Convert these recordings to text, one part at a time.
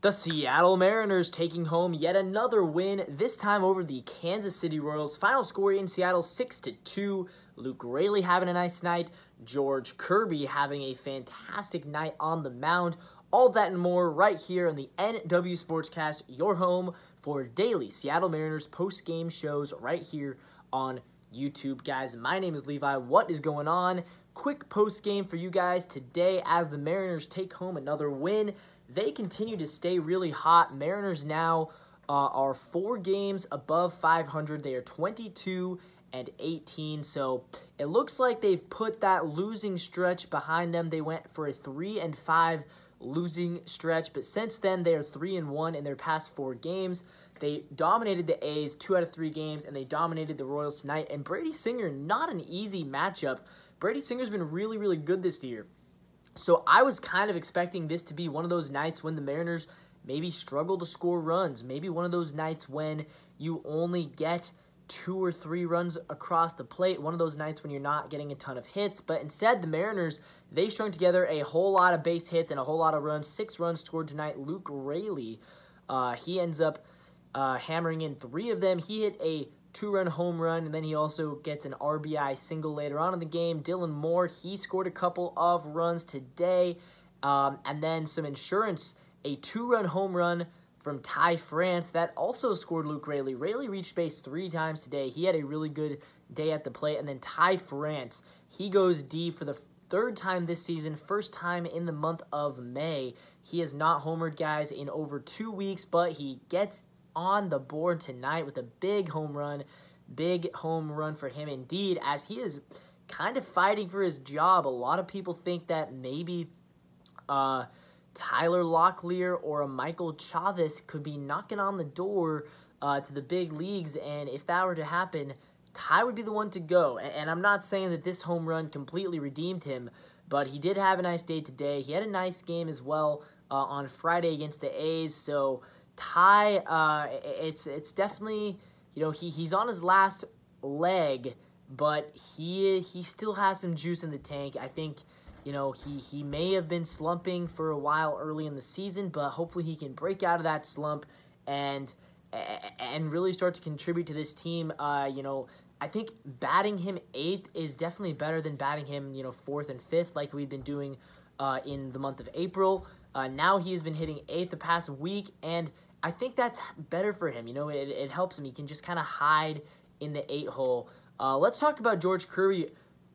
The Seattle Mariners taking home yet another win, this time over the Kansas City Royals. Final score in Seattle 6-2. Luke Raley having a nice night. George Kirby having a fantastic night on the mound. All that and more right here on the NW Sportscast, your home for daily Seattle Mariners post-game shows right here on YouTube. Guys, my name is Levi. What is going on? Quick post-game for you guys today as the Mariners take home another win. They continue to stay really hot. Mariners now are 4 games above 500. They are 22-18. So it looks like they've put that losing stretch behind them. They went for a 3-5 losing stretch, but since then they are 3-1 in their past 4 games. They dominated the A's 2 out of 3 games, and they dominated the Royals tonight. And Brady Singer, not an easy matchup. Brady Singer's been really, really good this year. So I was kind of expecting this to be one of those nights when the Mariners maybe struggle to score runs. Maybe one of those nights when you only get 2 or 3 runs across the plate. One of those nights when you're not getting a ton of hits. But instead, the Mariners, they strung together a whole lot of base hits and a whole lot of runs. 6 runs scored tonight. Luke Raley, he ends up hammering in 3 of them. He hit a 2-run home run, and then he also gets an RBI single later on in the game. Dylan Moore, he scored a couple of runs today, and then some insurance, a 2-run home run from Ty France that also scored Luke Raley. Raley reached base 3 times today. He had a really good day at the plate, and then Ty France, he goes deep for the 3rd time this season, first time in the month of May. He has not homered, guys, in over 2 weeks, but he gets on the board tonight with a big home run for him indeed, as he is kind of fighting for his job. A lot of people think that maybe Tyler Locklear or a Michael Chavez could be knocking on the door to the big leagues, and if that were to happen, Ty would be the one to go. And I'm not saying that this home run completely redeemed him, but he did have a nice day today. He had a nice game as well on Friday against the A's, so Ty, it's definitely, you know, he's on his last leg, but he still has some juice in the tank. I think, you know, he may have been slumping for a while early in the season, but hopefully he can break out of that slump and really start to contribute to this team. You know, I think batting him 8th is definitely better than batting him, you know, 4th and 5th like we've been doing in the month of April. Now he has been hitting 8th the past week, and I think that's better for him. You know, it helps him. He can just kind of hide in the 8 hole. Let's talk about George Kirby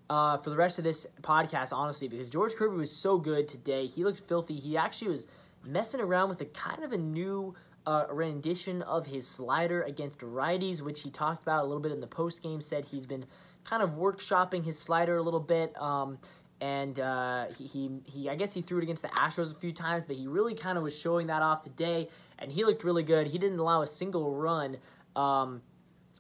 for the rest of this podcast, honestly, because George Kirby was so good today. He looked filthy. He actually was messing around with a kind of a new rendition of his slider against righties, which he talked about a little bit in the postgame, said he's been kind of workshopping his slider a little bit. And he I guess he threw it against the Astros a few times, but he really kind of was showing that off today, and he looked really good. He didn't allow a single run,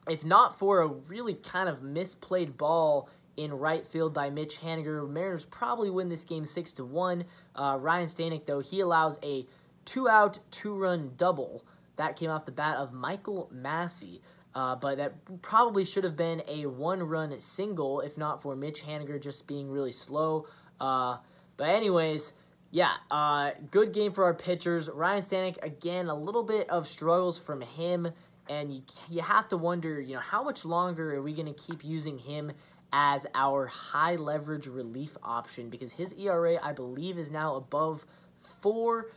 if not for a really kind of misplayed ball in right field by Mitch Haniger. Mariners probably win this game 6-1. Ryan Stanek, though, he allows a 2-out, 2-run double. That came off the bat of Michael Massey. But that probably should have been a 1-run single if not for Mitch Haniger just being really slow. But anyways, yeah, good game for our pitchers. Ryan Stanek, again, a little bit of struggles from him, and you have to wonder, you know, how much longer are we going to keep using him as our high-leverage relief option, because his ERA, I believe, is now above 4,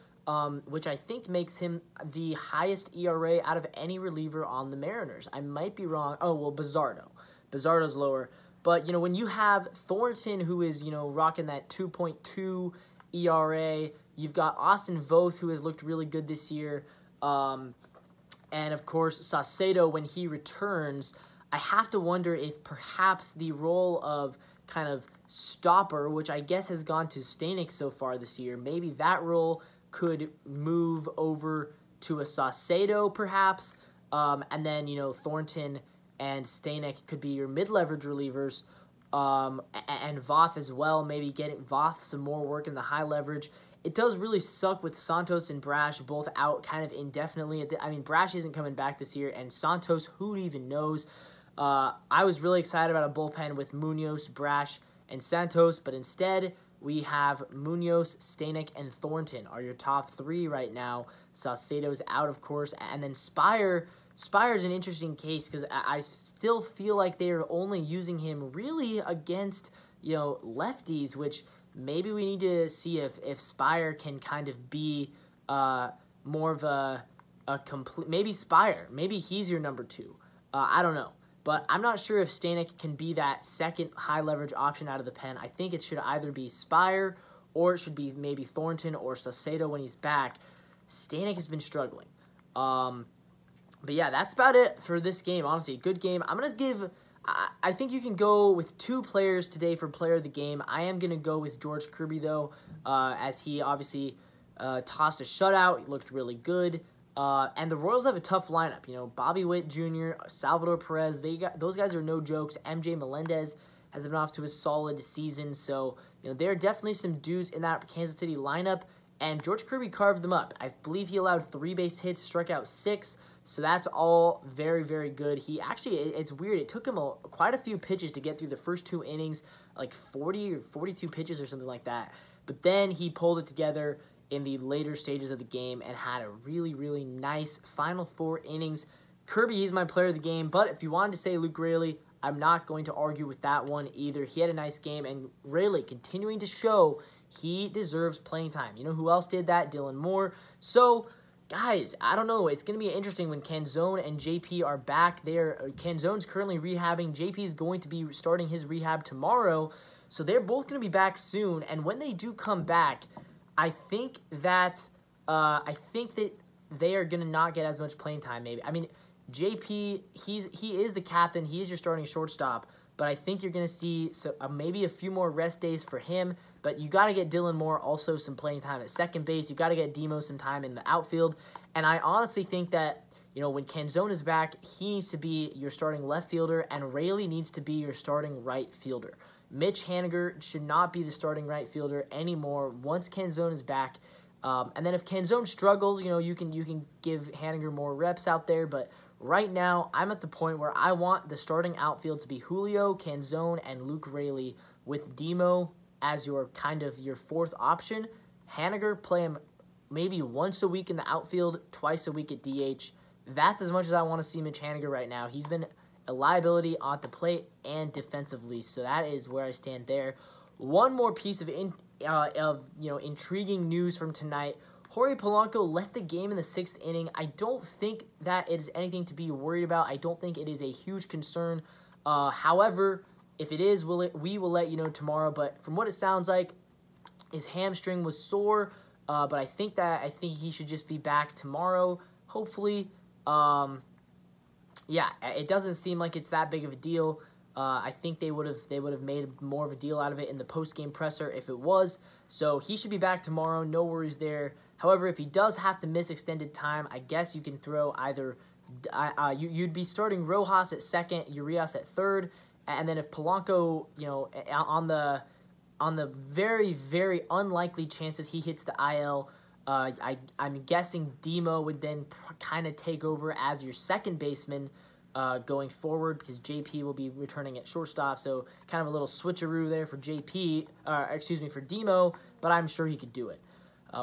which I think makes him the highest ERA out of any reliever on the Mariners. I might be wrong. Oh, well, Bizzardo. Bizzardo's lower. But, you know, when you have Thornton, who is, you know, rocking that 2.2 ERA, you've got Austin Voth, who has looked really good this year, and, of course, Saucedo, when he returns, I have to wonder if perhaps the role of kind of stopper, which I guess has gone to Stanek so far this year, maybe that role could move over to a Saucedo, perhaps, and then, you know, Thornton and Stanek could be your mid-leverage relievers, and Voth as well, maybe getting Voth some more work in the high leverage. It does really suck with Santos and Brash both out kind of indefinitely. I mean, Brash isn't coming back this year, and Santos, who even knows? I was really excited about a bullpen with Munoz, Brash, and Santos, but instead we have Munoz, Stanek, and Thornton are your top 3 right now. Saucedo's out, of course, and then Spire. Spire's an interesting case because I still feel like they are only using him really against, lefties, which maybe we need to see if Spire can kind of be more of a complete, maybe Spire, maybe he's your number 2. I don't know. But I'm not sure if Stanek can be that second high-leverage option out of the pen. I think it should either be Spire or it should be maybe Thornton or Saucedo when he's back. Stanek has been struggling. But yeah, that's about it for this game. Honestly, good game. I'm going to give... I think you can go with 2 players today for player of the game. I am going to go with George Kirby, though, as he obviously tossed a shutout. He looked really good. And the Royals have a tough lineup. Bobby Witt Jr., Salvador Perez, those guys are no jokes. MJ Melendez has been off to a solid season. So, there are definitely some dudes in that Kansas City lineup. And George Kirby carved them up. I believe he allowed 3 base hits, struck out 6. So that's all very, very good. He actually, it's weird. It took him quite a few pitches to get through the first 2 innings, like 40 or 42 pitches or something like that. But then he pulled it together in the later stages of the game and had a really, really nice final 4 innings. Kirby, he's my player of the game. But if you wanted to say Luke Raley, I'm not going to argue with that one either. He had a nice game, and Raley continuing to show he deserves playing time. You know who else did that? Dylan Moore. So, guys, I don't know. It's going to be interesting when Canzone and JP are back. Canzone's currently rehabbing. JP is going to be starting his rehab tomorrow. So they're both going to be back soon. And when they do come back, I think that they are going to not get as much playing time. Maybe. I mean, JP, he is the captain. He is your starting shortstop. But I think you're going to see maybe a few more rest days for him. But you got to get Dylan Moore also some playing time at second base. You got to get Demo some time in the outfield. And I honestly think that, when Canzone is back, he needs to be your starting left fielder, and Raley needs to be your starting right fielder. Mitch Haniger should not be the starting right fielder anymore once Canzone is back. And then if Canzone struggles, you can give Haniger more reps out there. But right now, I'm at the point where I want the starting outfield to be Julio, Canzone, and Luke Raley with Demo as your your 4th option. Haniger, play him maybe once a week in the outfield, twice a week at DH. That's as much as I want to see Mitch Haniger right now. He's been a liability on the plate and defensively, so that is where I stand there. One more piece of intriguing news from tonight. Jorge Polanco left the game in the 6th inning. I don't think that it is anything to be worried about. I don't think it is a huge concern. However, if it is, we will let you know tomorrow. But from what it sounds like, his hamstring was sore. But I think he should just be back tomorrow, hopefully. Yeah, it doesn't seem like it's that big of a deal. I think they would have made more of a deal out of it in the post-game presser if it was. So he should be back tomorrow. No worries there. However, if he does have to miss extended time, I guess you can throw either you'd be starting Rojas at second, Urias at third, and then if Polanco, on the very, very unlikely chances he hits the IL, I'm guessing Demo would then kind of take over as your second baseman going forward because JP will be returning at shortstop. So kind of a little switcheroo there for for Demo, but I'm sure he could do it.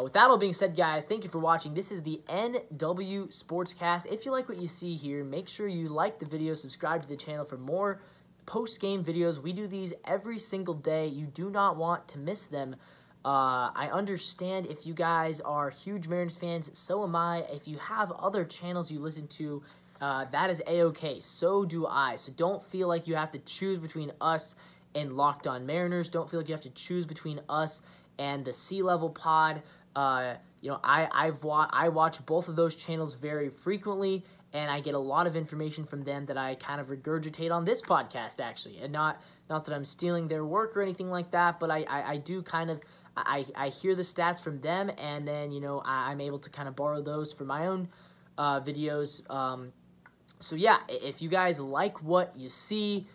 With that all being said, guys, thank you for watching. This is the NW Sportscast. If you like what you see here, make sure you like the video, subscribe to the channel for more post-game videos. We do these every single day. You do not want to miss them. I understand if you guys are huge Mariners fans, so am I. If you have other channels you listen to, that is A-okay. So do I. So don't feel like you have to choose between us and Locked On Mariners. Don't feel like you have to choose between us and the C-Level Pod. I watch both of those channels very frequently, and I get a lot of information from them that I kind of regurgitate on this podcast, actually. And not that I'm stealing their work or anything like that, but I do kind of, I hear the stats from them, and then, I'm able to kind of borrow those for my own videos. So yeah, if you guys like what you see,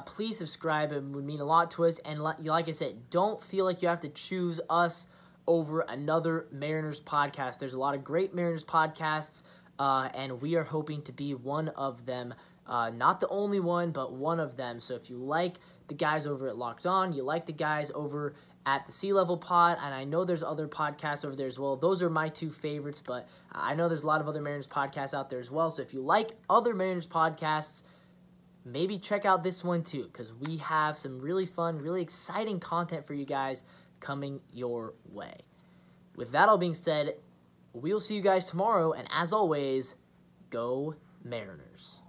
please subscribe. It would mean a lot to us. And like I said, don't feel like you have to choose us over another Mariners podcast. There's a lot of great Mariners podcasts, and we are hoping to be one of them. Not the only one, but one of them. So if you like the guys over at Locked On, you like the guys over at the Sea Level Pod, and I know there's other podcasts over there as well. Those are my two favorites, but I know there's a lot of other Mariners podcasts out there as well. So if you like other Mariners podcasts, maybe check out this one too, because we have some really fun, really exciting content for you guys coming your way. With that all being said, we'll see you guys tomorrow, and as always, go Mariners.